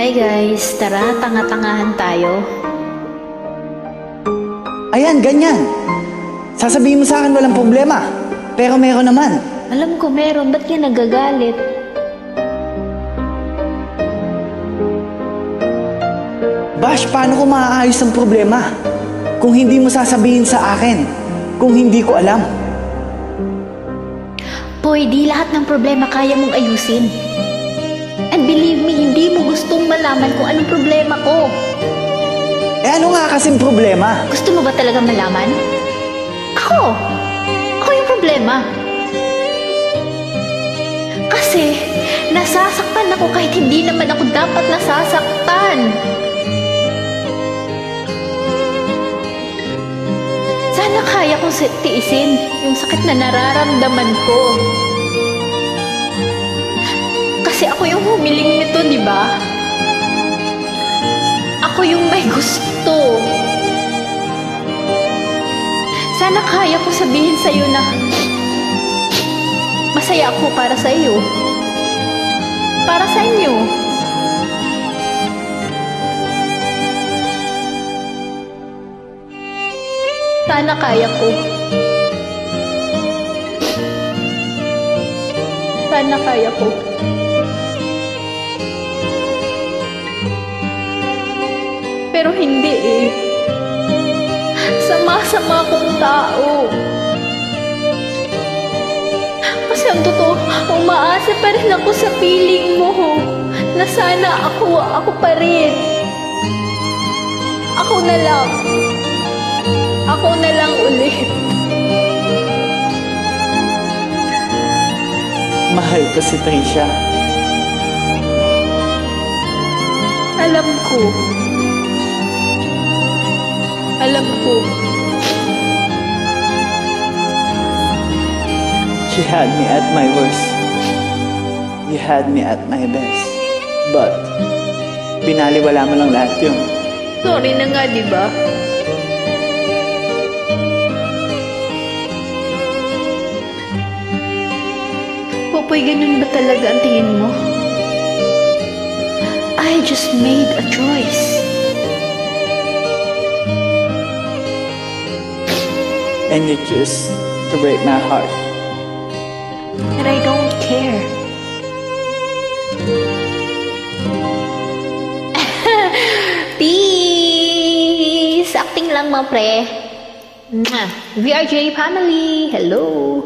Hi guys, tara tanga-tangahan tayo. Ayan, ganyan. Sasabihin mo sa akin walang problema. Pero meron naman. Alam ko meron, ba't ka nagagalit? Bash, paano ko maaayos ang problema? Kung hindi mo sasabihin sa akin, kung hindi ko alam. Boy, di lahat ng problema kaya mong ayusin. And believe me, hindi mo gustong malaman kung anong problema ko. Eh ano nga kasing problema? Gusto mo ba talaga malaman? Ako! Ako yung problema. Kasi, nasasaktan ako kahit hindi naman ako dapat nasasaktan. Sana kaya kong tiisin yung sakit na nararamdaman ko. Kasi ako yung humiling nito, di ba? Ako yung may gusto. Sana kaya ko sabihin sa'yo na masaya ako para sa iyo. Para sa inyo. Sana kaya ko. Sana kaya ko. Pero hindi eh. Sama-sama kong tao. Kasi ang totoo, umaasa pa rin ako sa piling mo. Na sana ako pa rin. Ako na lang. Ako na lang ulit. Mahal ko si Trisha. Alam ko. Alam ko. She had me at my worst. You had me at my best. But, binaliwala mo lang lahat yun. Sorry na nga, di ba? Popoy, ganun ba talaga ang tingin mo? I just made a choice. And you choose to break my heart. And I don't care. Peace! Acting lang mga pre. VRJ family, hello!